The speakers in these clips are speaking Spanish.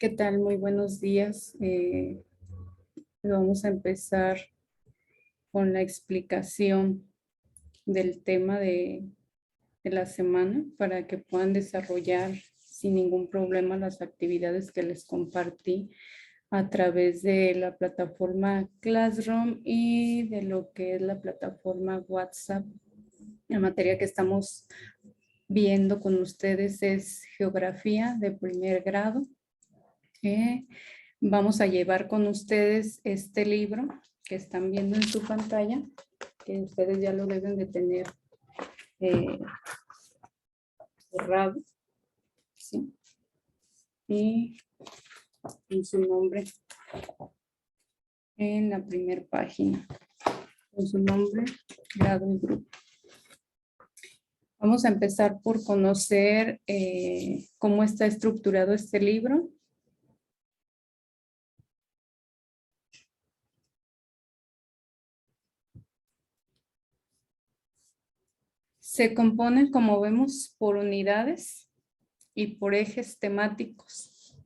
¿Qué tal? Muy buenos días. Vamos a empezar con la explicación del tema de la semana para que puedan desarrollar sin ningún problema las actividades que les compartí a través de la plataforma Classroom y de lo que es la plataforma WhatsApp. La materia que estamos viendo con ustedes es geografía de primer grado. Vamos a llevar con ustedes este libro que están viendo en su pantalla, que ustedes ya lo deben de tener cerrado, ¿sí? Y en su nombre en la primera página, con su nombre, grado y grupo. Vamos a empezar por conocer cómo está estructurado este libro. Se compone, como vemos, por unidades y por ejes temáticos.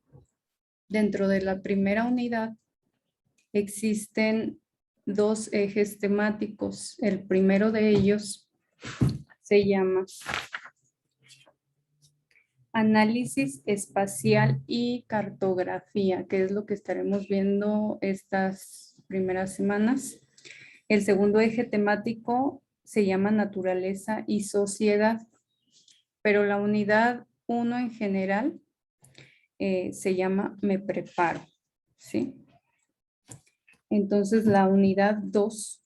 Dentro de la primera unidad existen dos ejes temáticos. El primero de ellos se llama Análisis espacial y cartografía, que es lo que estaremos viendo estas primeras semanas. El segundo eje temático se llama Naturaleza y Sociedad, pero la unidad 1 en general se llama Me Preparo, ¿sí? Entonces la unidad 2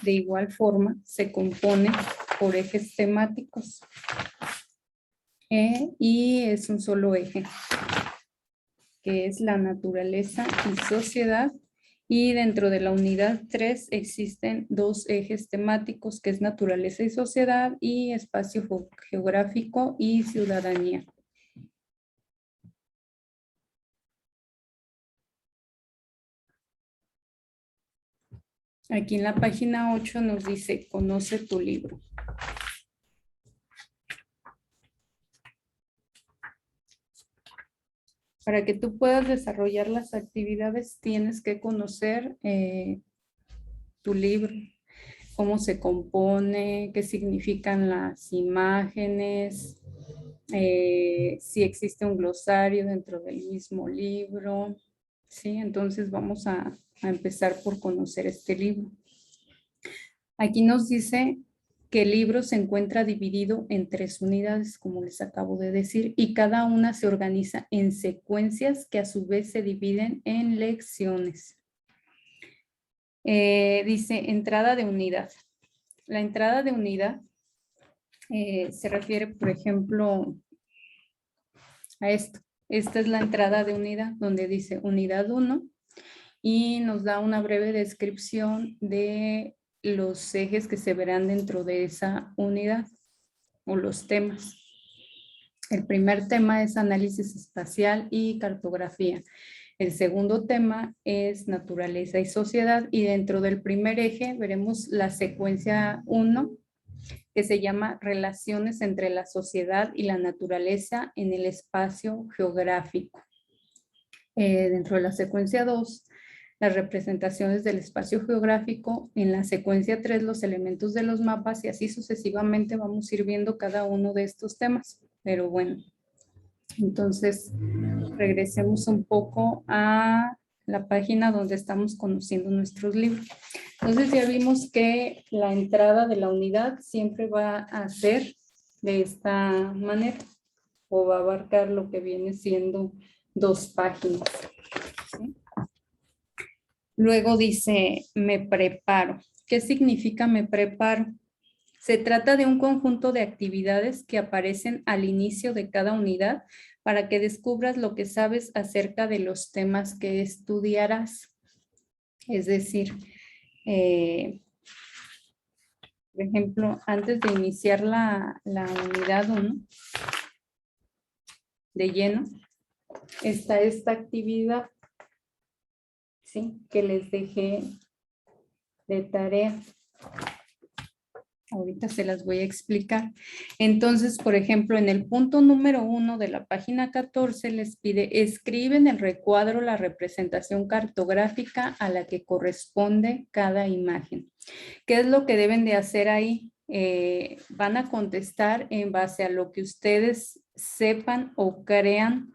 de igual forma se compone por ejes temáticos y es un solo eje, que es la naturaleza y sociedad. Y dentro de la unidad 3 existen dos ejes temáticos, que es naturaleza y sociedad y espacio geográfico y ciudadanía. Aquí en la página 8 nos dice, conoce tu libro. Para que tú puedas desarrollar las actividades, tienes que conocer tu libro, cómo se compone, qué significan las imágenes, si existe un glosario dentro del mismo libro, ¿sí? Entonces vamos a empezar por conocer este libro. Aquí nos dice que el libro se encuentra dividido en 3 unidades, como les acabo de decir, y cada una se organiza en secuencias que a su vez se dividen en lecciones. Dice entrada de unidad. La entrada de unidad se refiere, por ejemplo, a esto. Esta es la entrada de unidad, donde dice unidad 1 y nos da una breve descripción de los ejes que se verán dentro de esa unidad o los temas. El primer tema es análisis espacial y cartografía. El segundo tema es naturaleza y sociedad, y dentro del primer eje veremos la secuencia 1, que se llama relaciones entre la sociedad y la naturaleza en el espacio geográfico. Dentro de la secuencia 2, las representaciones del espacio geográfico. En la secuencia 3, los elementos de los mapas, y así sucesivamente vamos a ir viendo cada uno de estos temas. Pero bueno, entonces regresemos un poco a la página donde estamos conociendo nuestros libros. Entonces ya vimos que la entrada de la unidad siempre va a ser de esta manera, o va a abarcar lo que viene siendo 2 páginas, ¿sí? Luego dice, me preparo. ¿Qué significa me preparo? Se trata de un conjunto de actividades que aparecen al inicio de cada unidad para que descubras lo que sabes acerca de los temas que estudiarás. Es decir, por ejemplo, antes de iniciar la unidad 1 de lleno, está esta actividad, ¿sí?, que les dejé de tarea. Ahorita se las voy a explicar. Entonces, por ejemplo, en el punto número 1 de la página 14 les pide, escribe en el recuadro la representación cartográfica a la que corresponde cada imagen. ¿Qué es lo que deben de hacer ahí? Van a contestar en base a lo que ustedes sepan o crean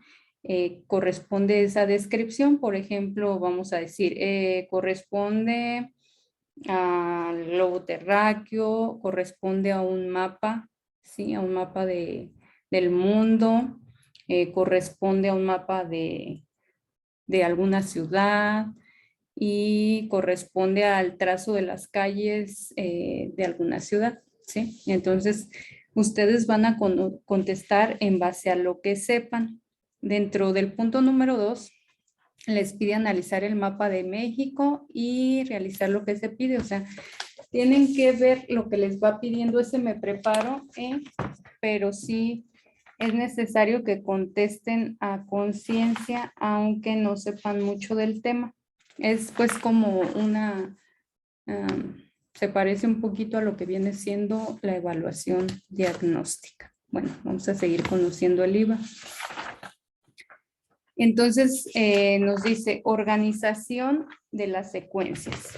corresponde esa descripción. Por ejemplo, vamos a decir, corresponde al globo terráqueo, corresponde a un mapa, ¿sí? A un mapa del mundo, corresponde a un mapa de alguna ciudad y corresponde al trazo de las calles de alguna ciudad, ¿sí? Entonces, ustedes van a contestar en base a lo que sepan. Dentro del punto número 2, les pide analizar el mapa de México y realizar lo que se pide. O sea, tienen que ver lo que les va pidiendo ese me preparo, pero sí es necesario que contesten a conciencia, aunque no sepan mucho del tema. Es pues como se parece un poquito a lo que viene siendo la evaluación diagnóstica. Bueno, vamos a seguir conociendo el IVA. Entonces, nos dice organización de las secuencias.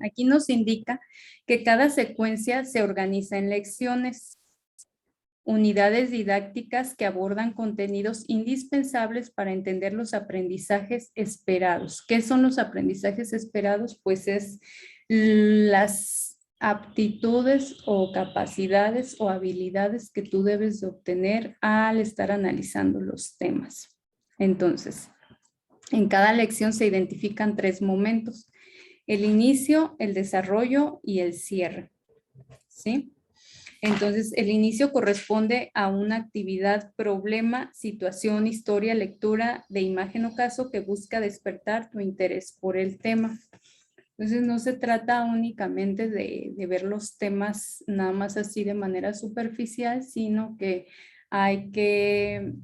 Aquí nos indica que cada secuencia se organiza en lecciones, unidades didácticas que abordan contenidos indispensables para entender los aprendizajes esperados. ¿Qué son los aprendizajes esperados? Pues es las aptitudes o capacidades o habilidades que tú debes de obtener al estar analizando los temas. Entonces, en cada lección se identifican 3 momentos: el inicio, el desarrollo y el cierre, ¿sí? Entonces, el inicio corresponde a una actividad, problema, situación, historia, lectura de imagen o caso que busca despertar tu interés por el tema. Entonces, no se trata únicamente de ver los temas nada más así de manera superficial, sino que hay que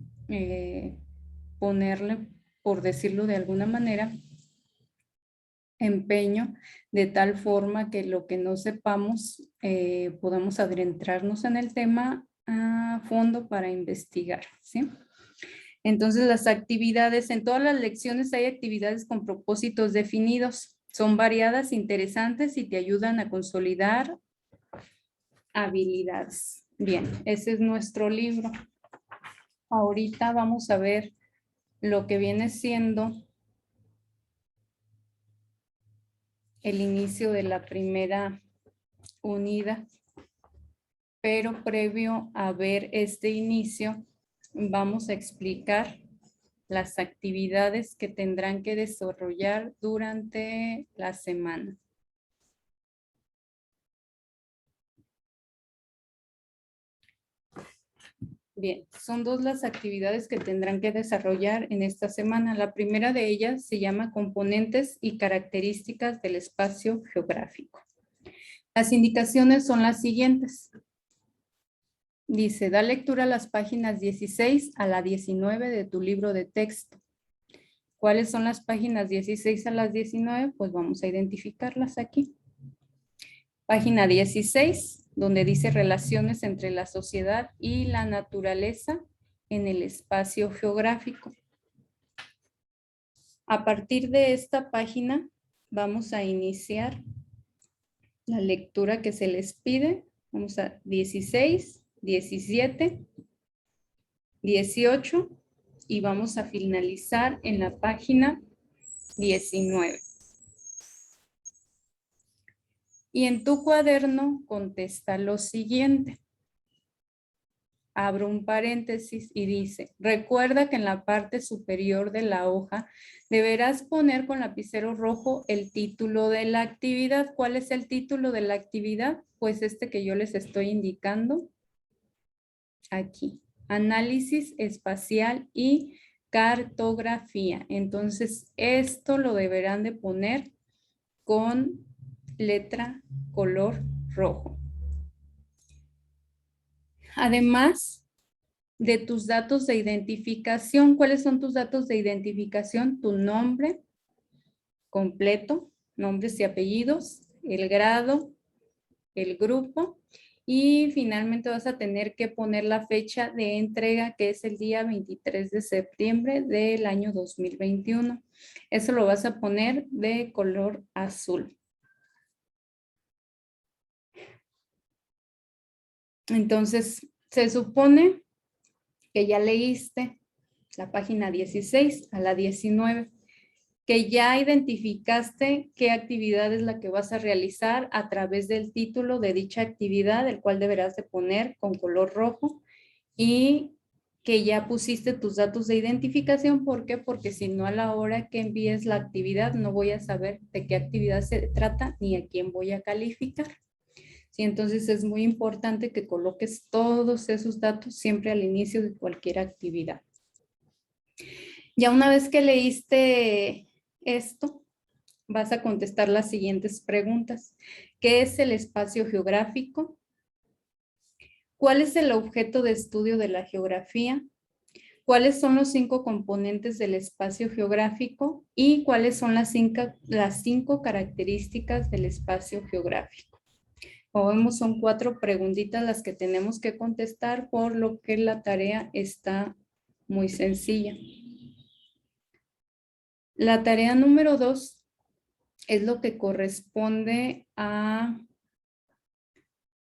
ponerle, por decirlo de alguna manera, empeño de tal forma que lo que no sepamos podamos adentrarnos en el tema a fondo para investigar, ¿sí? Entonces las actividades, en todas las lecciones hay actividades con propósitos definidos. Son variadas, interesantes y te ayudan a consolidar habilidades. Bien, ese es nuestro libro. Ahorita vamos a ver lo que viene siendo el inicio de la primera unidad. Pero previo a ver este inicio, vamos a explicar las actividades que tendrán que desarrollar durante la semana. Bien, son 2 las actividades que tendrán que desarrollar en esta semana. La primera de ellas se llama componentes y características del espacio geográfico. Las indicaciones son las siguientes. Dice, da lectura a las páginas 16 a la 19 de tu libro de texto. ¿Cuáles son las páginas 16 a las 19? Pues vamos a identificarlas aquí. Página 16, donde dice relaciones entre la sociedad y la naturaleza en el espacio geográfico. A partir de esta página vamos a iniciar la lectura que se les pide. Vamos a 16, 17, 18 y vamos a finalizar en la página 19. Y en tu cuaderno contesta lo siguiente. Abro un paréntesis y dice, recuerda que en la parte superior de la hoja deberás poner con lapicero rojo el título de la actividad. ¿Cuál es el título de la actividad? Pues este que yo les estoy indicando aquí. Análisis espacial y cartografía. Entonces, esto lo deberán de poner con letra color rojo. Además de tus datos de identificación, ¿cuáles son tus datos de identificación? Tu nombre completo, nombres y apellidos, el grado, el grupo y finalmente vas a tener que poner la fecha de entrega, que es el día 23 de septiembre del año 2021. Eso lo vas a poner de color azul. Entonces, se supone que ya leíste la página 16 a la 19, que ya identificaste qué actividad es la que vas a realizar a través del título de dicha actividad, el cual deberás de poner con color rojo, y que ya pusiste tus datos de identificación. ¿Por qué? Porque si no, a la hora que envíes la actividad no voy a saber de qué actividad se trata ni a quién voy a calificar. Sí, entonces es muy importante que coloques todos esos datos siempre al inicio de cualquier actividad. Ya una vez que leíste esto, vas a contestar las siguientes preguntas. ¿Qué es el espacio geográfico? ¿Cuál es el objeto de estudio de la geografía? ¿Cuáles son los 5 componentes del espacio geográfico? ¿Y cuáles son las cinco características del espacio geográfico? Como vemos, son 4 preguntitas las que tenemos que contestar, por lo que la tarea está muy sencilla. La tarea número 2 es lo que corresponde al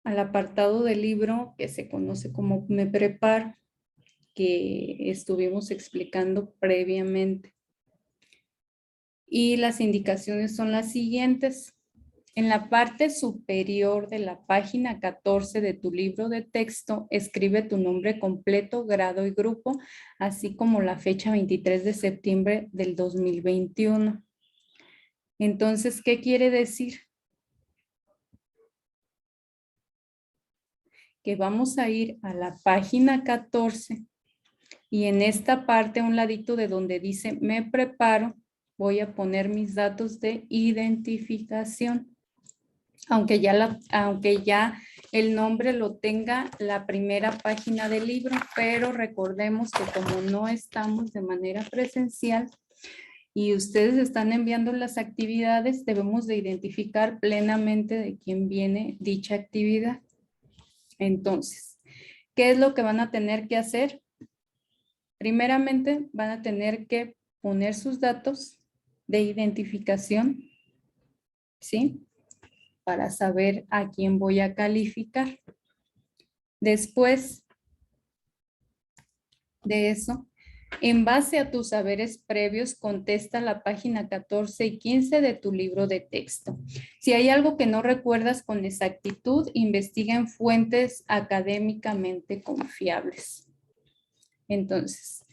apartado del libro que se conoce como Me Preparo, que estuvimos explicando previamente. Y las indicaciones son las siguientes. En la parte superior de la página 14 de tu libro de texto, escribe tu nombre completo, grado y grupo, así como la fecha 23 de septiembre del 2021. Entonces, ¿qué quiere decir? Que vamos a ir a la página 14 y en esta parte, a un ladito de donde dice Me Preparo, voy a poner mis datos de identificación. Aunque ya el nombre lo tenga la primera página del libro, pero recordemos que como no estamos de manera presencial y ustedes están enviando las actividades, debemos de identificar plenamente de quién viene dicha actividad. Entonces, ¿qué es lo que van a tener que hacer? Primeramente, van a tener que poner sus datos de identificación, ¿sí? Para saber a quién voy a calificar. Después de eso, en base a tus saberes previos, contesta la página 14 y 15 de tu libro de texto. Si hay algo que no recuerdas con exactitud, investiga en fuentes académicamente confiables. Entonces,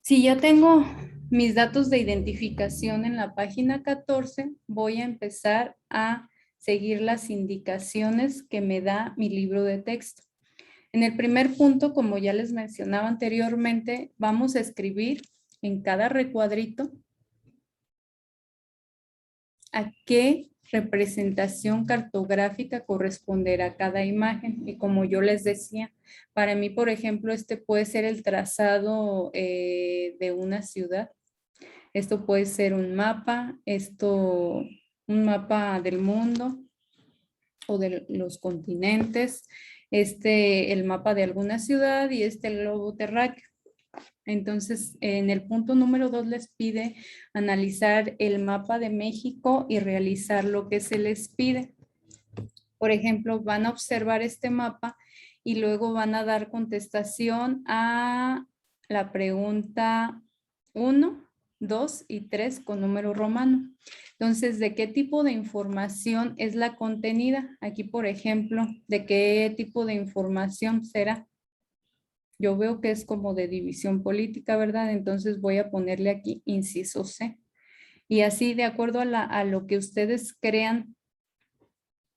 si ya tengo mis datos de identificación en la página 14, voy a empezar a seguir las indicaciones que me da mi libro de texto. En el primer punto, como ya les mencionaba anteriormente, vamos a escribir en cada recuadrito a qué representación cartográfica corresponderá cada imagen. Y como yo les decía, para mí, por ejemplo, este puede ser el trazado de una ciudad. Esto puede ser un mapa, un mapa del mundo o de los continentes, el mapa de alguna ciudad y el globo terráqueo. Entonces, en el punto número 2 les pide analizar el mapa de México y realizar lo que se les pide. Por ejemplo, van a observar este mapa y luego van a dar contestación a la pregunta 1, 2 y 3 con número romano. Entonces, ¿de qué tipo de información es la contenida? Aquí, por ejemplo, ¿de qué tipo de información será? Yo veo que es como de división política, ¿verdad? Entonces voy a ponerle aquí inciso C. Y así, de acuerdo a lo que ustedes crean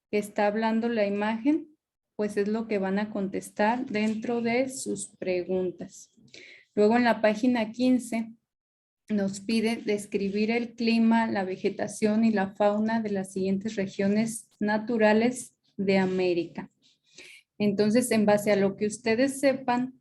que está hablando la imagen, pues es lo que van a contestar dentro de sus preguntas. Luego en la página 15 nos pide describir el clima, la vegetación y la fauna de las siguientes regiones naturales de América. Entonces, en base a lo que ustedes sepan,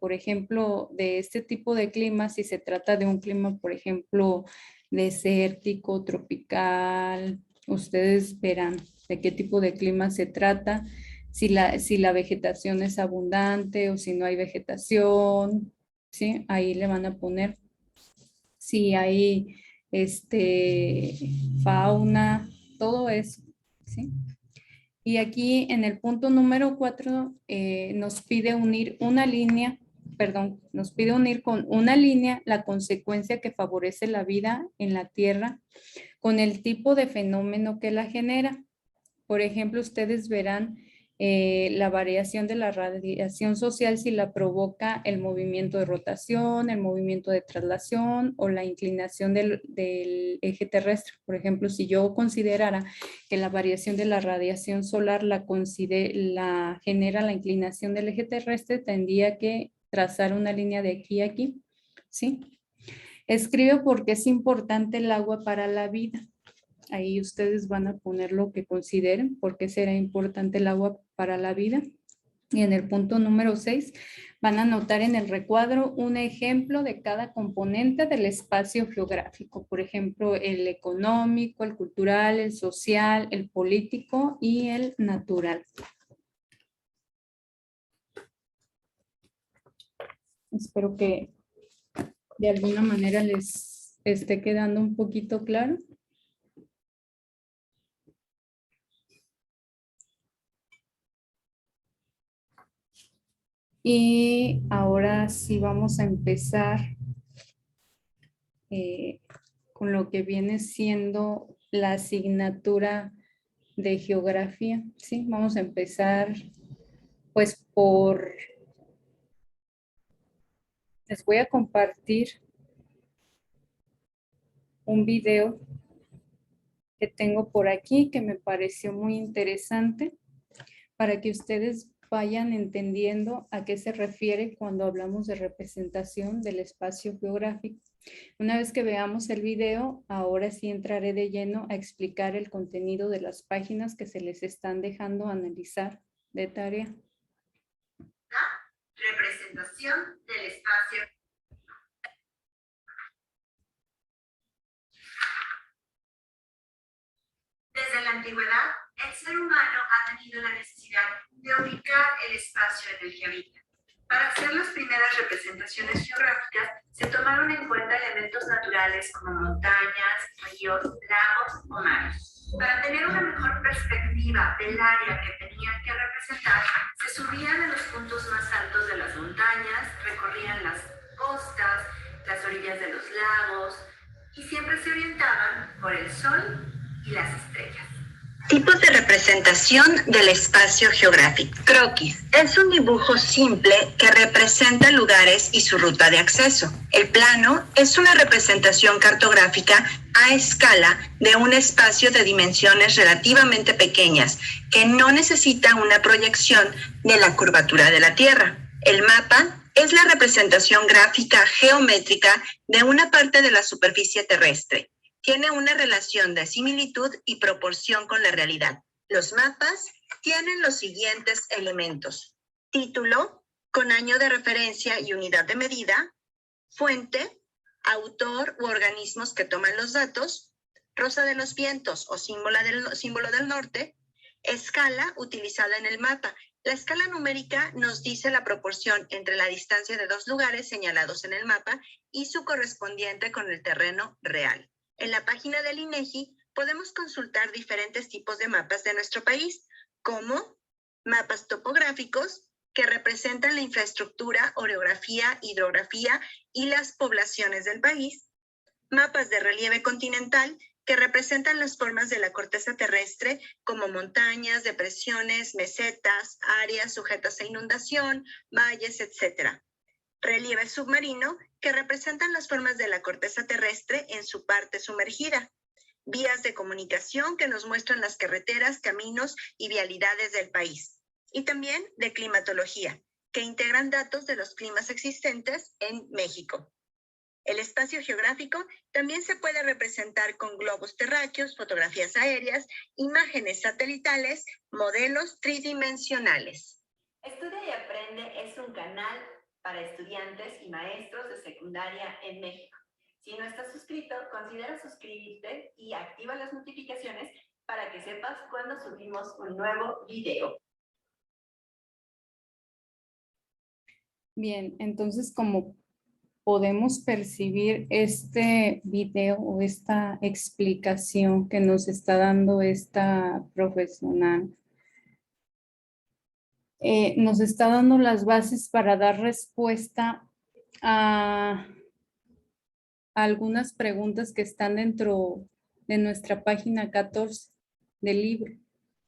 por ejemplo, de este tipo de clima, si se trata de un clima, por ejemplo, desértico, tropical, Ustedes verán de qué tipo de clima se trata, si la vegetación es abundante o si no hay vegetación, ¿sí? Ahí le van a poner si hay fauna, todo eso, ¿sí? Y aquí en el punto número 4 nos pide unir una línea, perdón, nos pide unir con una línea la consecuencia que favorece la vida en la Tierra con el tipo de fenómeno que la genera. Por ejemplo, ustedes verán la variación de la radiación social si la provoca el movimiento de rotación, el movimiento de traslación o la inclinación del eje terrestre. Por ejemplo, si yo considerara que la variación de la radiación solar la genera la inclinación del eje terrestre, tendría que trazar una línea de aquí a aquí, ¿sí? Escribe porque es importante el agua para la vida. Ahí ustedes van a poner lo que consideren, por qué será importante el agua para la vida. Y en el punto número 6 van a anotar en el recuadro un ejemplo de cada componente del espacio geográfico. Por ejemplo, el económico, el cultural, el social, el político y el natural. Espero que de alguna manera les esté quedando un poquito claro. Y ahora sí vamos a empezar con lo que viene siendo la asignatura de geografía. Sí, vamos a empezar pues les voy a compartir un video que tengo por aquí que me pareció muy interesante para que ustedes vayan entendiendo a qué se refiere cuando hablamos de representación del espacio geográfico. Una vez que veamos el video, ahora sí entraré de lleno a explicar el contenido de las páginas que se les están dejando analizar de tarea. Representación del espacio. Desde la antigüedad, el ser humano ha tenido la necesidad de ubicar el espacio en el que habita. Para hacer las primeras representaciones geográficas, se tomaron en cuenta elementos naturales como montañas, ríos, lagos o mares. Para tener una mejor perspectiva del área que tenían que representar, se subían a los puntos más altos de las montañas, recorrían las costas, las orillas de los lagos y siempre se orientaban por el sol y las estrellas. Tipos de representación del espacio geográfico. Croquis es un dibujo simple que representa lugares y su ruta de acceso. El plano es una representación cartográfica a escala de un espacio de dimensiones relativamente pequeñas que no necesita una proyección de la curvatura de la Tierra. El mapa es la representación gráfica geométrica de una parte de la superficie terrestre. Tiene una relación de similitud y proporción con la realidad. Los mapas tienen los siguientes elementos: título, con año de referencia y unidad de medida; fuente, autor u organismos que toman los datos; rosa de los vientos o símbolo del norte; escala utilizada en el mapa. La escala numérica nos dice la proporción entre la distancia de dos lugares señalados en el mapa y su correspondiente con el terreno real. En la página del INEGI podemos consultar diferentes tipos de mapas de nuestro país, como mapas topográficos, que representan la infraestructura, orografía, hidrografía y las poblaciones del país; mapas de relieve continental, que representan las formas de la corteza terrestre, como montañas, depresiones, mesetas, áreas sujetas a inundación, valles, etc. Relieve submarino, que representan las formas de la corteza terrestre en su parte sumergida. Vías de comunicación, que nos muestran las carreteras, caminos y vialidades del país. Y también de climatología, que integran datos de los climas existentes en México. El espacio geográfico también se puede representar con globos terráqueos, fotografías aéreas, imágenes satelitales, modelos tridimensionales. Estudia y Aprende es un canal para estudiantes y maestros de secundaria en México. Si no estás suscrito, considera suscribirte y activa las notificaciones para que sepas cuando subimos un nuevo video. Bien, entonces como podemos percibir este video o esta explicación que nos está dando esta profesional, nos está dando las bases para dar respuesta a algunas preguntas que están dentro de nuestra página 14 del libro.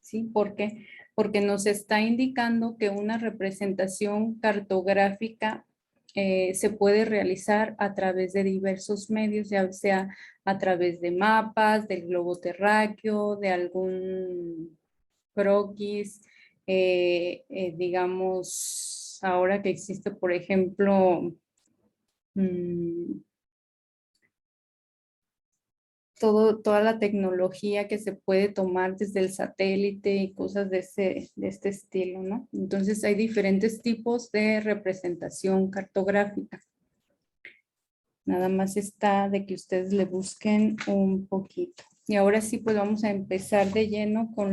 ¿Sí? ¿Por qué? Porque nos está indicando que una representación cartográfica se puede realizar a través de diversos medios, ya sea a través de mapas, del globo terráqueo, de algún croquis, digamos, ahora que existe, por ejemplo, toda la tecnología que se puede tomar desde el satélite y cosas de este estilo, ¿no? Entonces hay diferentes tipos de representación cartográfica. Nada más está de que ustedes le busquen un poquito. Y ahora sí, pues vamos a empezar de lleno con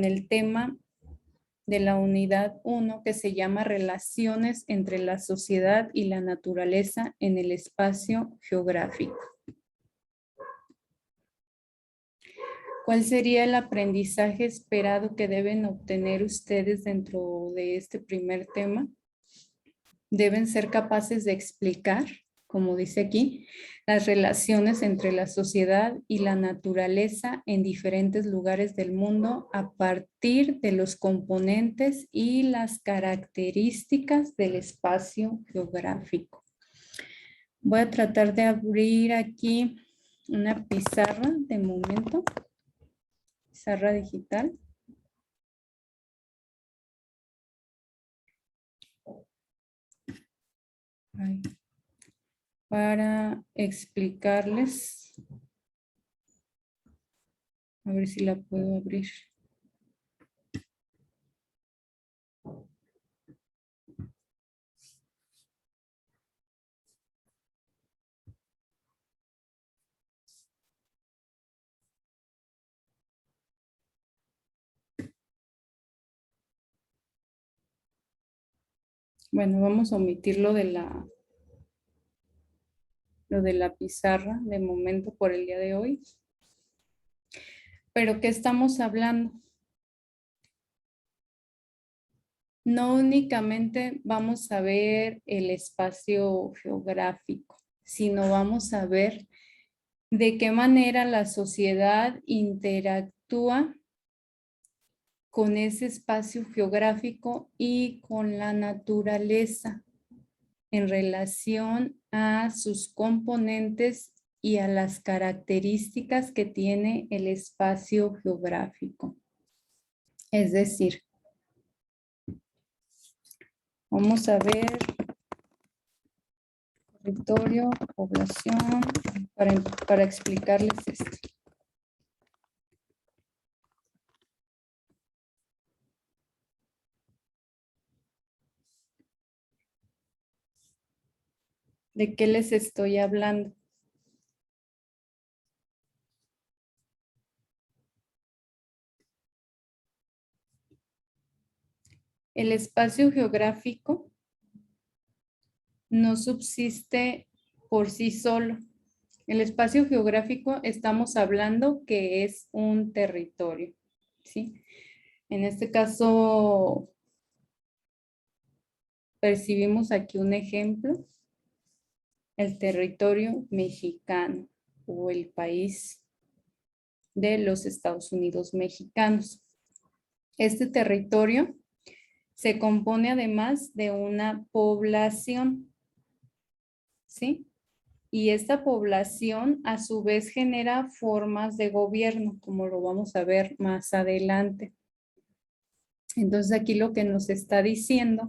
el tema de la unidad 1 que se llama Relaciones entre la sociedad y la naturaleza en el espacio geográfico. ¿Cuál sería el aprendizaje esperado que deben obtener ustedes dentro de este primer tema? Deben ser capaces de explicar, como dice aquí, las relaciones entre la sociedad y la naturaleza en diferentes lugares del mundo a partir de los componentes y las características del espacio geográfico. Voy a tratar de abrir aquí una pizarra de momento. Pizarra digital. Ahí. Para explicarles. A ver si la puedo abrir. Bueno, vamos a omitir lo de la pizarra de momento por el día de hoy. Pero ¿qué estamos hablando? No únicamente vamos a ver el espacio geográfico, sino vamos a ver de qué manera la sociedad interactúa con ese espacio geográfico y con la naturaleza en relación a sus componentes y a las características que tiene el espacio geográfico. Es decir, vamos a ver territorio, población, para explicarles esto. ¿De qué les estoy hablando? El espacio geográfico no subsiste por sí solo. El espacio geográfico estamos hablando que es un territorio, ¿sí? En este caso, percibimos aquí un ejemplo, el territorio mexicano o el país de los Estados Unidos mexicanos. Este territorio se compone además de una población, ¿sí? Y esta población a su vez genera formas de gobierno, como lo vamos a ver más adelante. Entonces aquí lo que nos está diciendo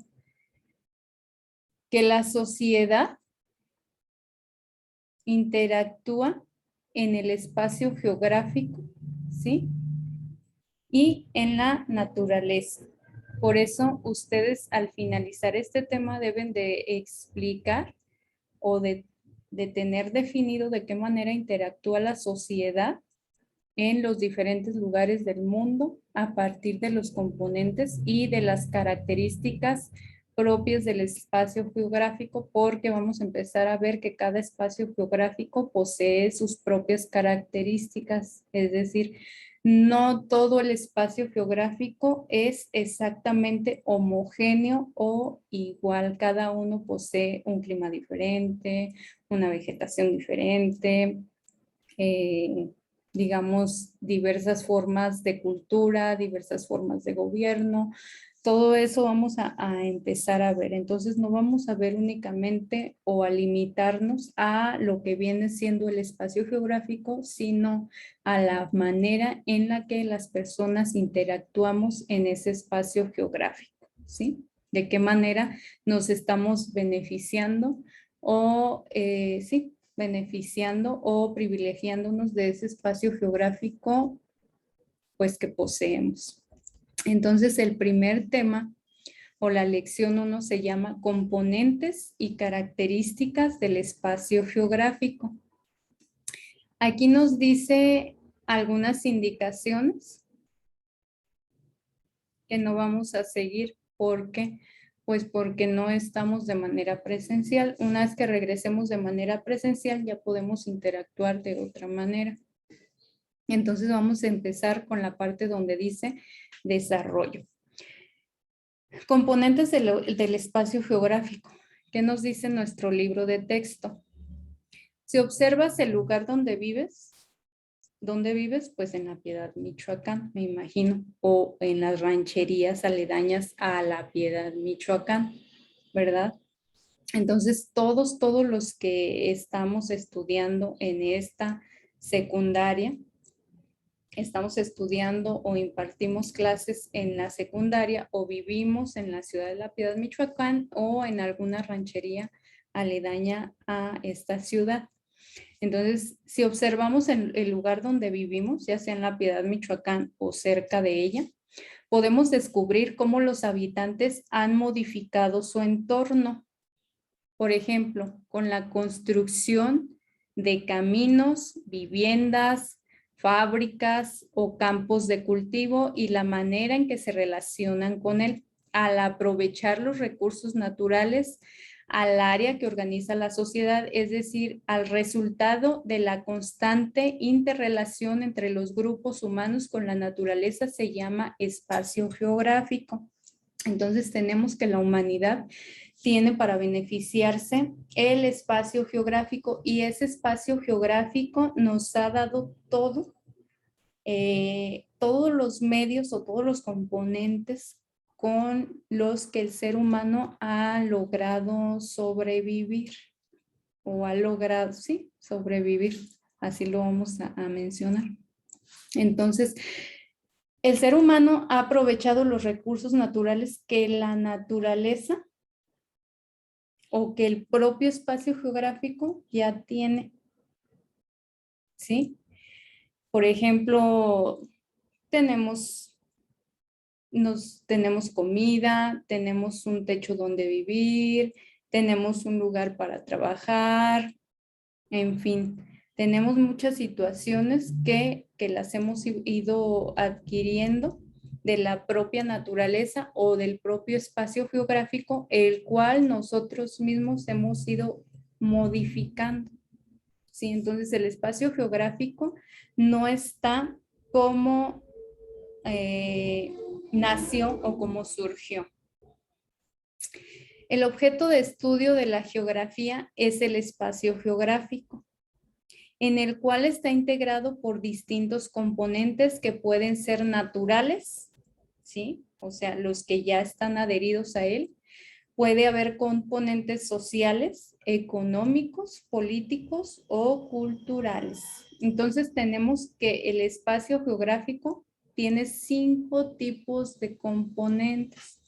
que la sociedad interactúa en el espacio geográfico, ¿sí? Y en la naturaleza. Por eso ustedes al finalizar este tema deben de explicar o de de tener definido de qué manera interactúa la sociedad en los diferentes lugares del mundo a partir de los componentes y de las características propias del espacio geográfico, porque vamos a empezar a ver que cada espacio geográfico posee sus propias características, es decir, no todo el espacio geográfico es exactamente homogéneo o igual. Cada uno posee un clima diferente, una vegetación diferente, digamos, diversas formas de cultura, diversas formas de gobierno. Todo eso vamos a empezar a ver. Entonces no vamos a ver únicamente o a limitarnos a lo que viene siendo el espacio geográfico, sino a la manera en la que las personas interactuamos en ese espacio geográfico, ¿sí? De qué manera nos estamos beneficiando o, sí, beneficiando o privilegiándonos de ese espacio geográfico, pues, que poseemos. Entonces, el primer tema o la lección 1 se llama componentes y características del espacio geográfico. Aquí nos dice algunas indicaciones que no vamos a seguir porque, pues porque no estamos de manera presencial. Una vez que regresemos de manera presencial ya podemos interactuar de otra manera. Entonces vamos a empezar con la parte donde dice desarrollo. Componentes del espacio geográfico. ¿Qué nos dice nuestro libro de texto? Si observas el lugar donde vives, ¿dónde vives? Pues en La Piedad, Michoacán, me imagino, o en las rancherías aledañas a La Piedad, Michoacán, ¿verdad? Entonces, todos los que estamos estudiando en esta secundaria, estamos estudiando o impartimos clases en la secundaria o vivimos en la ciudad de La Piedad, Michoacán o en alguna ranchería aledaña a esta ciudad. Entonces, si observamos el lugar donde vivimos, ya sea en La Piedad, Michoacán o cerca de ella, podemos descubrir cómo los habitantes han modificado su entorno. Por ejemplo, con la construcción de caminos, viviendas, fábricas o campos de cultivo y la manera en que se relacionan con él. Al aprovechar los recursos naturales al área que organiza la sociedad, es decir, al resultado de la constante interrelación entre los grupos humanos con la naturaleza, se llama espacio geográfico. Entonces tenemos que la humanidad tiene para beneficiarse el espacio geográfico y ese espacio geográfico nos ha dado todo, todos los medios o todos los componentes con los que el ser humano ha logrado sobrevivir o ha logrado, sí, sobrevivir. Así lo vamos a mencionar. Entonces, el ser humano ha aprovechado los recursos naturales que la naturaleza o que el propio espacio geográfico ya tiene, ¿sí? Por ejemplo, tenemos comida, tenemos un techo donde vivir, tenemos un lugar para trabajar, en fin, tenemos muchas situaciones que las hemos ido adquiriendo de la propia naturaleza o del propio espacio geográfico, el cual nosotros mismos hemos ido modificando. Sí, entonces el espacio geográfico no está como nació o como surgió. El objeto de estudio de la geografía es el espacio geográfico, en el cual está integrado por distintos componentes que pueden ser naturales, ¿sí? O sea, los que ya están adheridos a él. Puede haber componentes sociales, económicos, políticos o culturales. Entonces tenemos que el espacio geográfico tiene 5 tipos de componentes.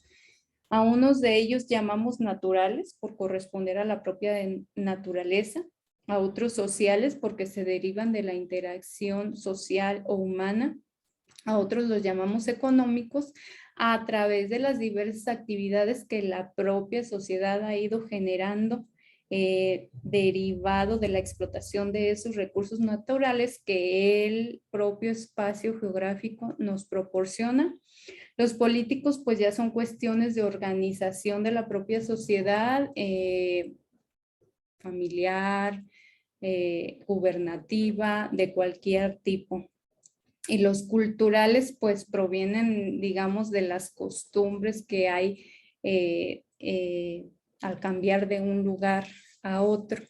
A unos de ellos llamamos naturales por corresponder a la propia naturaleza, a otros sociales porque se derivan de la interacción social o humana, a otros los llamamos económicos a través de las diversas actividades que la propia sociedad ha ido generando derivado de la explotación de esos recursos naturales que el propio espacio geográfico nos proporciona. Los políticos pues ya son cuestiones de organización de la propia sociedad, familiar, gubernativa, de cualquier tipo. Y los culturales pues provienen, digamos, de las costumbres que hay al cambiar de un lugar a otro.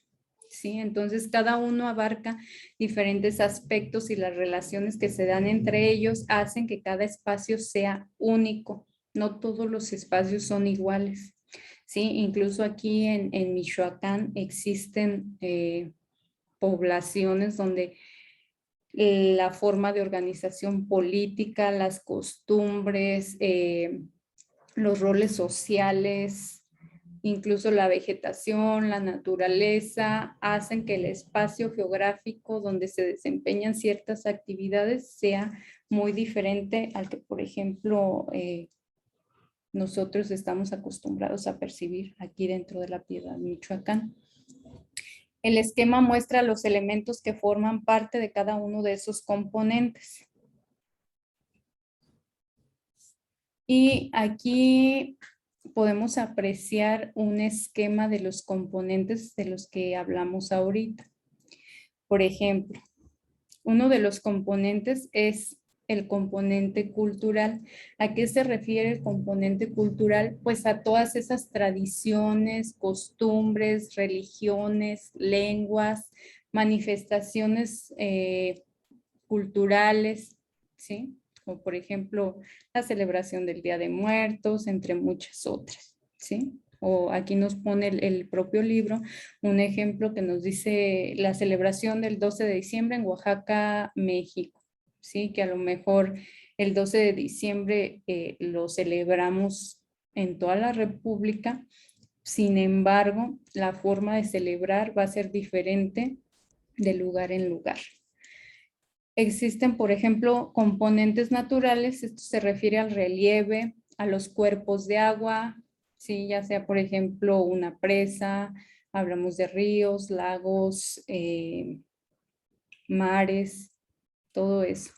¿Sí? Entonces cada uno abarca diferentes aspectos y las relaciones que se dan entre ellos hacen que cada espacio sea único. No todos los espacios son iguales. ¿Sí? Incluso aquí en Michoacán existen poblaciones donde la forma de organización política, las costumbres, los roles sociales, incluso la vegetación, la naturaleza, hacen que el espacio geográfico donde se desempeñan ciertas actividades sea muy diferente al que, por ejemplo, nosotros estamos acostumbrados a percibir aquí dentro de la Piedad de Michoacán. El esquema muestra los elementos que forman parte de cada uno de esos componentes. Y aquí podemos apreciar un esquema de los componentes de los que hablamos ahorita. Por ejemplo, uno de los componentes es el componente cultural. ¿A qué se refiere el componente cultural? Pues a todas esas tradiciones, costumbres, religiones, lenguas, manifestaciones culturales, ¿sí? Como por ejemplo la celebración del Día de Muertos, entre muchas otras, ¿sí? O aquí nos pone el propio libro un ejemplo que nos dice la celebración del 12 de diciembre en Oaxaca, México, ¿sí? Que a lo mejor el 12 de diciembre lo celebramos en toda la República, sin embargo, la forma de celebrar va a ser diferente de lugar en lugar. Existen, por ejemplo, componentes naturales, esto se refiere al relieve, a los cuerpos de agua, ¿sí? Ya sea, por ejemplo, una presa, hablamos de ríos, lagos, mares, todo eso.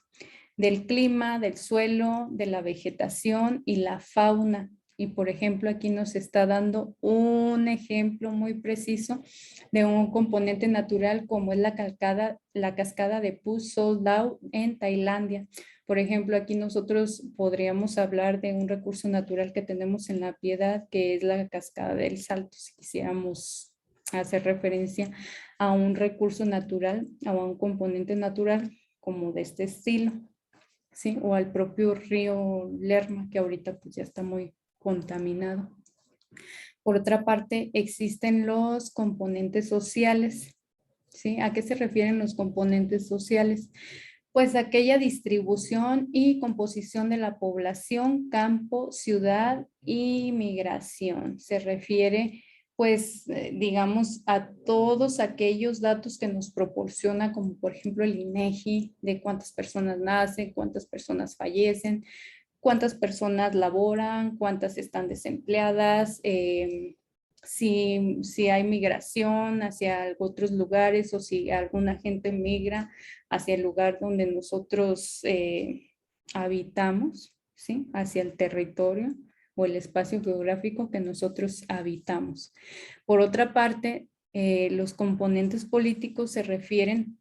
Del clima, del suelo, de la vegetación y la fauna. Y por ejemplo, aquí nos está dando un ejemplo muy preciso de un componente natural como es la cascada de Phu Sol Dao en Tailandia. Por ejemplo, aquí nosotros podríamos hablar de un recurso natural que tenemos en La Piedad, que es la cascada del Salto, si quisiéramos hacer referencia a un recurso natural o a un componente natural como de este estilo. ¿Sí? O al propio río Lerma, que ahorita pues ya está muy contaminado. Por otra parte, existen los componentes sociales, ¿sí? ¿A qué se refieren los componentes sociales? Pues aquella distribución y composición de la población, campo, ciudad y migración. Se refiere pues digamos a todos aquellos datos que nos proporciona, como por ejemplo el INEGI, de cuántas personas nacen, cuántas personas fallecen, cuántas personas laboran, cuántas están desempleadas, si hay migración hacia otros lugares o si alguna gente migra hacia el lugar donde nosotros habitamos, ¿sí? Hacia el territorio o el espacio geográfico que nosotros habitamos. Por otra parte, los componentes políticos se refieren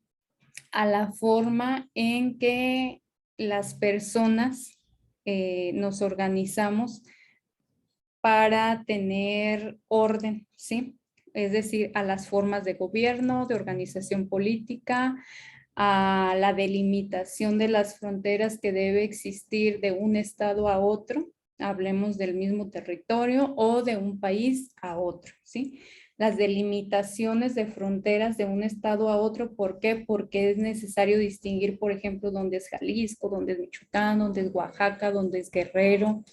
a la forma en que las personas nos organizamos para tener orden, ¿sí? Es decir, a las formas de gobierno, de organización política, a la delimitación de las fronteras que debe existir de un estado a otro, hablemos del mismo territorio o de un país a otro, ¿sí? Las delimitaciones de fronteras de un estado a otro, ¿por qué? Porque es necesario distinguir, por ejemplo, dónde es Jalisco, dónde es Michoacán, dónde es Oaxaca, dónde es Guerrero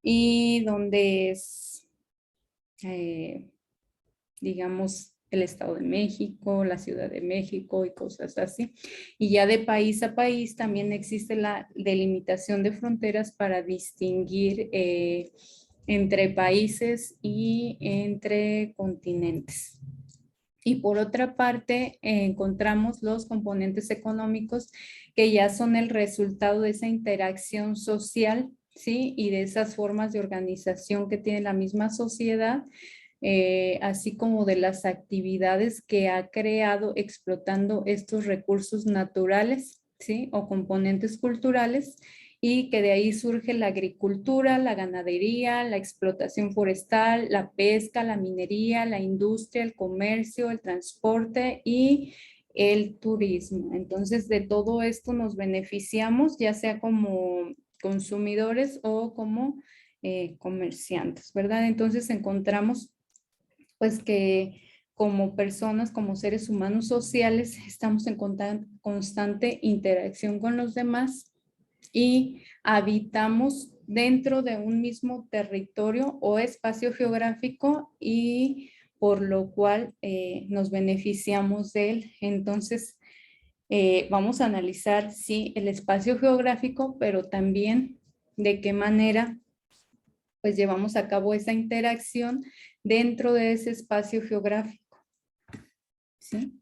y dónde es, digamos, el Estado de México, la Ciudad de México y cosas así. Y ya de país a país también existe la delimitación de fronteras para distinguir entre países y entre continentes. Y por otra parte, encontramos los componentes económicos que ya son el resultado de esa interacción social, ¿sí? Y de esas formas de organización que tiene la misma sociedad, así como de las actividades que ha creado explotando estos recursos naturales, ¿sí? O componentes culturales, y que de ahí surge la agricultura, la ganadería, la explotación forestal, la pesca, la minería, la industria, el comercio, el transporte y el turismo. Entonces, de todo esto nos beneficiamos, ya sea como consumidores o como comerciantes, ¿verdad? Entonces, encontramos pues que como personas, como seres humanos sociales, estamos en constante interacción con los demás y habitamos dentro de un mismo territorio o espacio geográfico y por lo cual nos beneficiamos de él. Entonces, vamos a analizar, sí, el espacio geográfico, pero también de qué manera pues llevamos a cabo esa interacción dentro de ese espacio geográfico, ¿sí?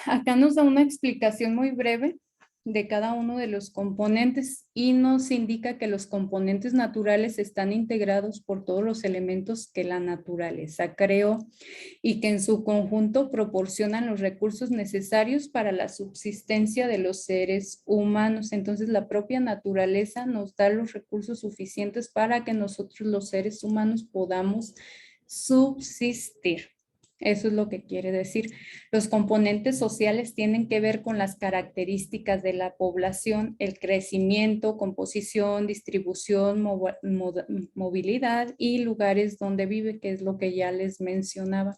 Acá nos da una explicación muy breve de cada uno de los componentes y nos indica que los componentes naturales están integrados por todos los elementos que la naturaleza creó y que en su conjunto proporcionan los recursos necesarios para la subsistencia de los seres humanos. Entonces, la propia naturaleza nos da los recursos suficientes para que nosotros los seres humanos podamos subsistir. Eso es lo que quiere decir. Los componentes sociales tienen que ver con las características de la población, el crecimiento, composición, distribución, movilidad y lugares donde vive, que es lo que ya les mencionaba.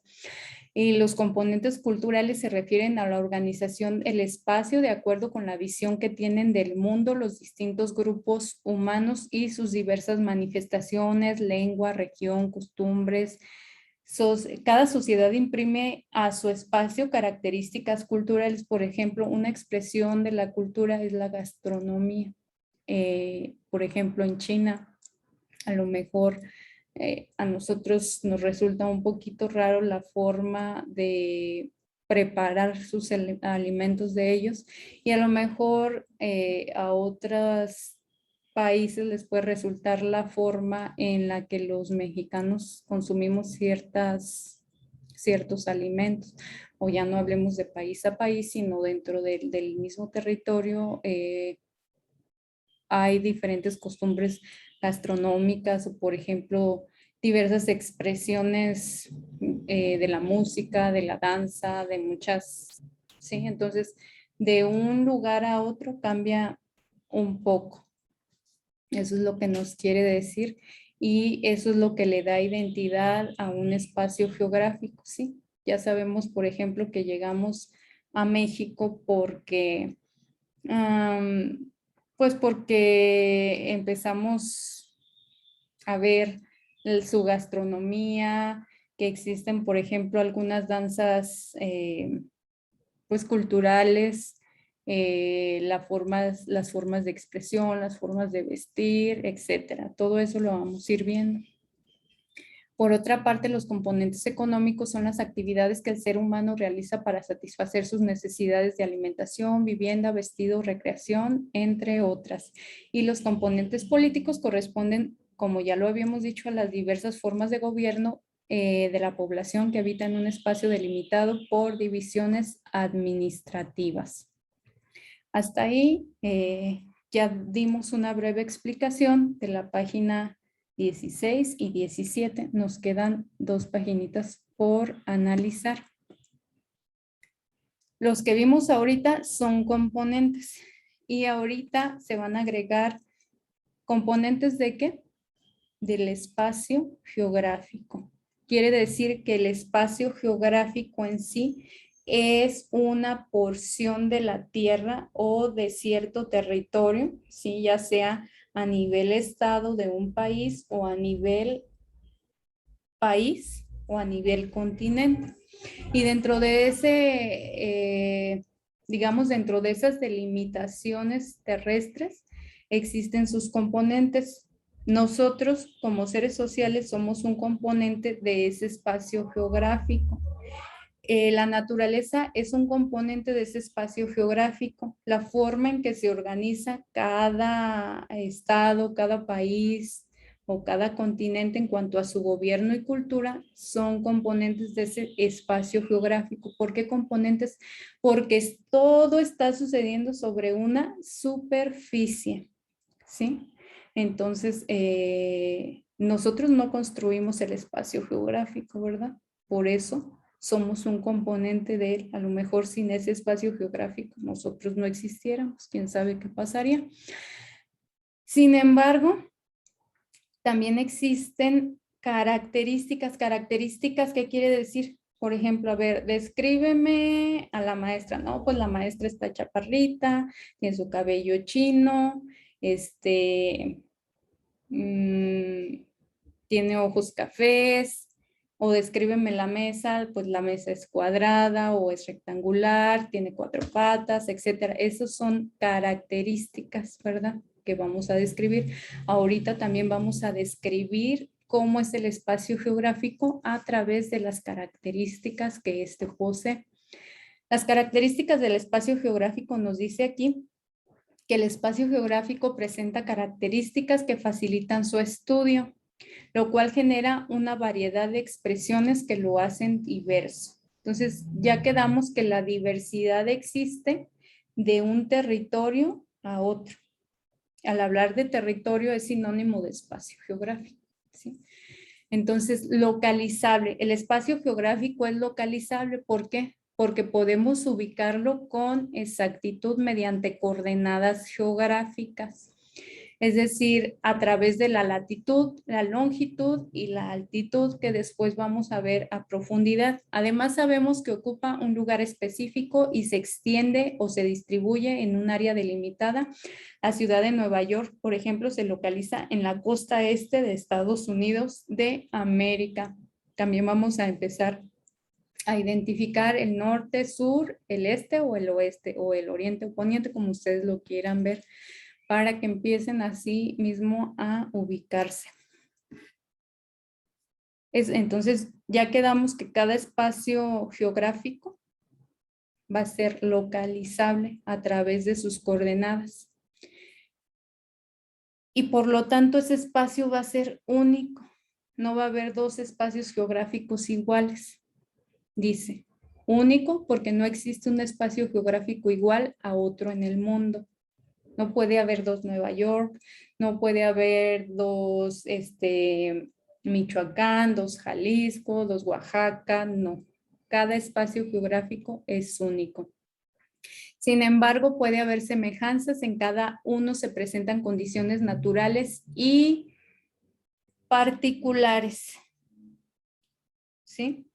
Y los componentes culturales se refieren a la organización del espacio de acuerdo con la visión que tienen del mundo los distintos grupos humanos y sus diversas manifestaciones, lengua, región, costumbres. Cada sociedad imprime a su espacio características culturales. Por ejemplo, una expresión de la cultura es la gastronomía. Por ejemplo, en China, a lo mejor a nosotros nos resulta un poquito raro la forma de preparar sus alimentos de ellos y a lo mejor a otras países les puede resultar la forma en la que los mexicanos consumimos ciertos alimentos. O ya no hablemos de país a país, sino dentro del mismo territorio hay diferentes costumbres gastronómicas o, por ejemplo, diversas expresiones de la música, de la danza, de muchas, ¿sí? Entonces, de un lugar a otro cambia un poco. Eso es lo que nos quiere decir y eso es lo que le da identidad a un espacio geográfico, ¿sí? Ya sabemos, por ejemplo, que llegamos a México porque, pues porque empezamos a ver su gastronomía, que existen, por ejemplo, algunas danzas pues culturales, las formas de expresión, las formas de vestir, etcétera. Todo eso lo vamos a ir viendo. Por otra parte, los componentes económicos son las actividades que el ser humano realiza para satisfacer sus necesidades de alimentación, vivienda, vestido, recreación, entre otras. Y los componentes políticos corresponden, como ya lo habíamos dicho, a las diversas formas de gobierno de la población que habita en un espacio delimitado por divisiones administrativas. Hasta ahí ya dimos una breve explicación de la página 16 y 17. Nos quedan 2 paginitas por analizar. Los que vimos ahorita son componentes y ahorita se van a agregar componentes ¿de qué? Del espacio geográfico. Quiere decir que el espacio geográfico en sí es una porción de la tierra o de cierto territorio, ¿sí? Ya sea a nivel estado de un país o a nivel país o a nivel continente. Y dentro de digamos, dentro de esas delimitaciones terrestres, existen sus componentes. Nosotros, como seres sociales, somos un componente de ese espacio geográfico. La naturaleza es un componente de ese espacio geográfico. La forma en que se organiza cada estado, cada país o cada continente en cuanto a su gobierno y cultura son componentes de ese espacio geográfico. ¿Por qué componentes? Porque todo está sucediendo sobre una superficie, ¿sí? Entonces, nosotros no construimos el espacio geográfico, ¿verdad? Por eso somos un componente de él. A lo mejor sin ese espacio geográfico nosotros no existiéramos. ¿Quién sabe qué pasaría? Sin embargo, también existen características. ¿Características qué quiere decir? Por ejemplo, a ver, descríbeme a la maestra. No, pues la maestra está chaparrita, tiene su cabello chino, mm, tiene ojos cafés, o descríbeme la mesa, pues la mesa es cuadrada o es rectangular, tiene 4 patas, etcétera. Esas son características, ¿verdad? Que vamos a describir. Ahorita también vamos a describir cómo es el espacio geográfico a través de las características que este posee. Las características del espacio geográfico nos dice aquí que el espacio geográfico presenta características que facilitan su estudio, lo cual genera una variedad de expresiones que lo hacen diverso. Entonces, ya quedamos que la diversidad existe de un territorio a otro. Al hablar de territorio es sinónimo de espacio geográfico, ¿sí? Entonces, localizable. El espacio geográfico es localizable. ¿Por qué? Porque podemos ubicarlo con exactitud mediante coordenadas geográficas. Es decir, a través de la latitud, la longitud y la altitud que después vamos a ver a profundidad. Además, sabemos que ocupa un lugar específico y se extiende o se distribuye en un área delimitada. La ciudad de Nueva York, por ejemplo, se localiza en la costa este de Estados Unidos de América. También vamos a empezar a identificar el norte, sur, el este o el oeste, o el oriente o poniente, como ustedes lo quieran ver, para que empiecen así mismo a ubicarse. Entonces, ya quedamos que cada espacio geográfico va a ser localizable a través de sus coordenadas. Y por lo tanto, ese espacio va a ser único. No va a haber dos espacios geográficos iguales. Dice, único porque no existe un espacio geográfico igual a otro en el mundo. No puede haber dos Nueva York, no puede haber dos Michoacán, dos Jalisco, dos Oaxaca, no. Cada espacio geográfico es único. Sin embargo, puede haber semejanzas, en cada uno se presentan condiciones naturales y particulares, ¿sí?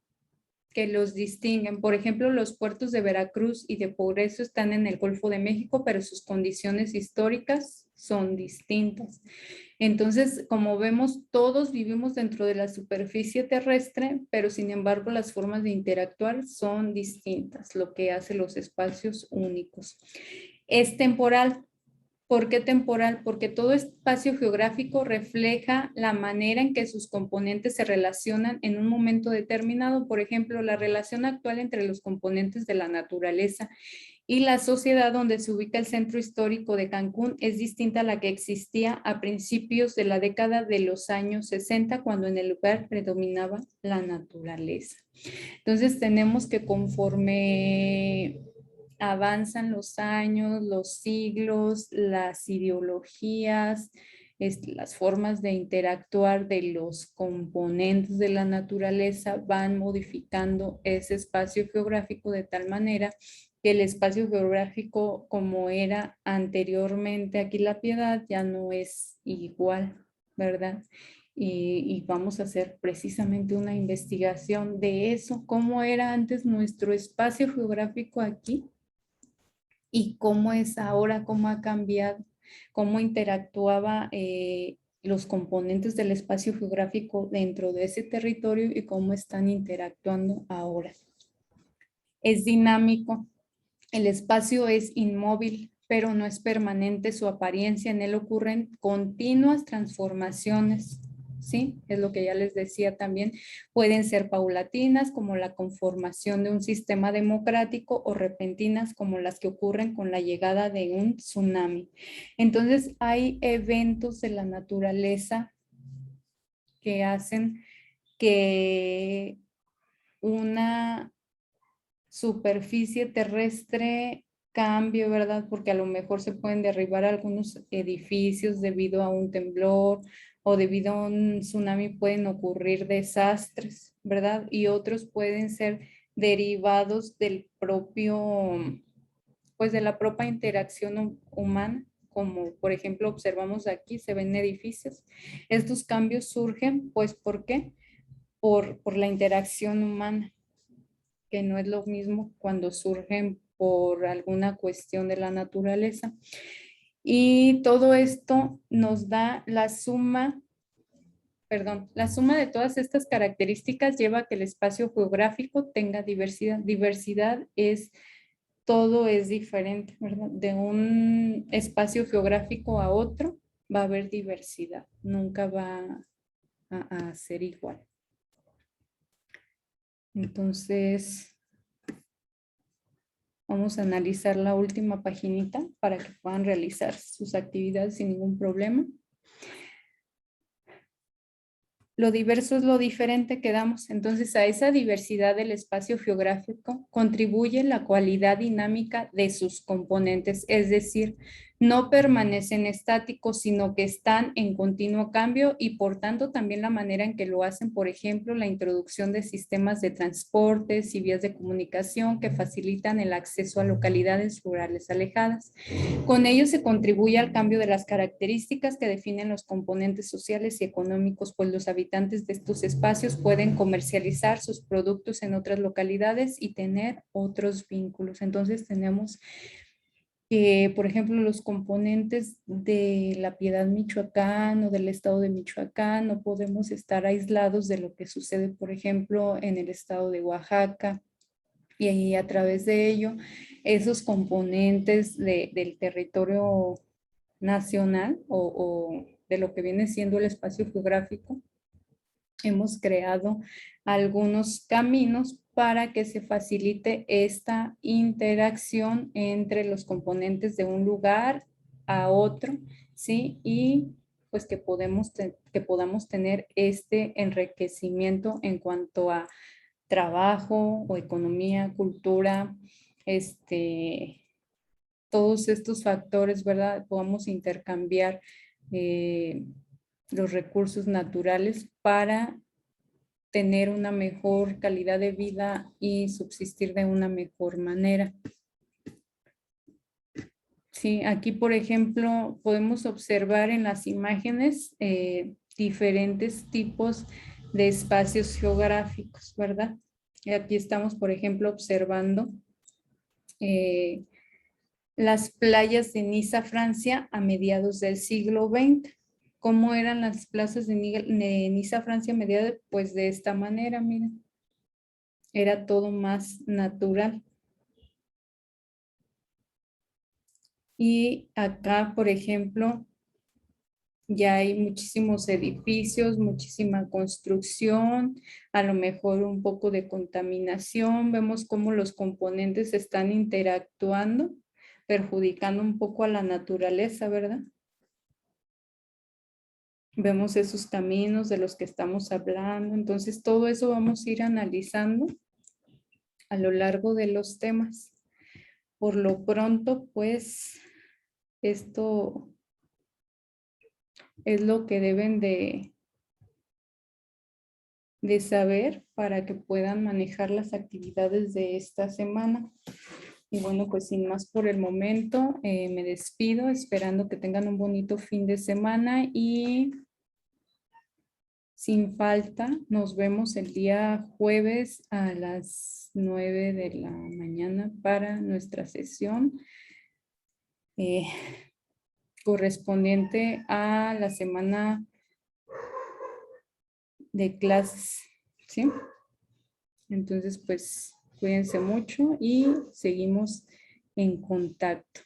Que los distinguen. Por ejemplo, los puertos de Veracruz y de Progreso están en el Golfo de México, pero sus condiciones históricas son distintas. Entonces, como vemos, todos vivimos dentro de la superficie terrestre, pero sin embargo las formas de interactuar son distintas, lo que hace los espacios únicos. Es temporal. ¿Por qué temporal? Porque todo espacio geográfico refleja la manera en que sus componentes se relacionan en un momento determinado. Por ejemplo, la relación actual entre los componentes de la naturaleza y la sociedad donde se ubica el centro histórico de Cancún es distinta a la que existía a principios de la década de los años 60, cuando en el lugar predominaba la naturaleza. Entonces tenemos que, conforme avanzan los años, los siglos, las ideologías, las formas de interactuar de los componentes de la naturaleza van modificando ese espacio geográfico de tal manera que el espacio geográfico como era anteriormente aquí La Piedad ya no es igual, ¿verdad? Y vamos a hacer precisamente una investigación de eso, cómo era antes nuestro espacio geográfico aquí y cómo es ahora, cómo ha cambiado, cómo interactuaba los componentes del espacio geográfico dentro de ese territorio y cómo están interactuando ahora. Es dinámico, el espacio es inmóvil, pero no es permanente su apariencia. En él ocurren continuas transformaciones, ¿sí? Es lo que ya les decía también. Pueden ser paulatinas, como la conformación de un sistema democrático, o repentinas, como las que ocurren con la llegada de un tsunami. Entonces, hay eventos de la naturaleza que hacen que una superficie terrestre cambie, ¿verdad? Porque a lo mejor se pueden derribar algunos edificios debido a un temblor, o debido a un tsunami pueden ocurrir desastres, ¿verdad? Y otros pueden ser derivados del propio, pues de la propia interacción humana, como por ejemplo observamos aquí, se ven edificios. Estos cambios surgen, pues, ¿por qué? Por la interacción humana, que no es lo mismo cuando surgen por alguna cuestión de la naturaleza. Y todo esto nos da la suma de todas estas características lleva a que el espacio geográfico tenga diversidad. Diversidad es, todo es diferente, ¿verdad? De un espacio geográfico a otro va a haber diversidad, nunca va a ser igual. Entonces, vamos a analizar la última paginita para que puedan realizar sus actividades sin ningún problema. Lo diverso es lo diferente que damos. Entonces, a esa diversidad del espacio geográfico contribuye la cualidad dinámica de sus componentes, es decir, no permanecen estáticos, sino que están en continuo cambio, y por tanto también la manera en que lo hacen, por ejemplo, la introducción de sistemas de transportes y vías de comunicación que facilitan el acceso a localidades rurales alejadas. Con ello se contribuye al cambio de las características que definen los componentes sociales y económicos, pues los habitantes de estos espacios pueden comercializar sus productos en otras localidades y tener otros vínculos. Entonces tenemos que, por ejemplo, los componentes de La Piedad, Michoacán, o del estado de Michoacán, no podemos estar aislados de lo que sucede, por ejemplo, en el estado de Oaxaca. Y ahí, a través de ello, esos componentes del territorio nacional, o de lo que viene siendo el espacio geográfico, hemos creado algunos caminos para que se facilite esta interacción entre los componentes de un lugar a otro, ¿sí? Y pues que podamos tener este enriquecimiento en cuanto a trabajo o economía, cultura, todos estos factores, ¿verdad? Podamos intercambiar los recursos naturales para tener una mejor calidad de vida y subsistir de una mejor manera. Sí, aquí, por ejemplo, podemos observar en las imágenes diferentes tipos de espacios geográficos, ¿verdad? Y aquí estamos, por ejemplo, observando las playas de Niza, Francia, a mediados del siglo XX. ¿Cómo eran las plazas de Niza, Francia, a mediados? Pues de esta manera, miren. Era todo más natural. Y acá, por ejemplo, ya hay muchísimos edificios, muchísima construcción, a lo mejor un poco de contaminación. Vemos cómo los componentes están interactuando, perjudicando un poco a la naturaleza, ¿verdad? Vemos esos caminos de los que estamos hablando. Entonces, todo eso vamos a ir analizando a lo largo de los temas. Por lo pronto, pues, esto es lo que deben de saber para que puedan manejar las actividades de esta semana. Y bueno, pues sin más por el momento, me despido esperando que tengan un bonito fin de semana, y sin falta nos vemos el día jueves a las 9 de la mañana para nuestra sesión correspondiente a la semana de clases, ¿sí? Entonces, pues, cuídense mucho y seguimos en contacto.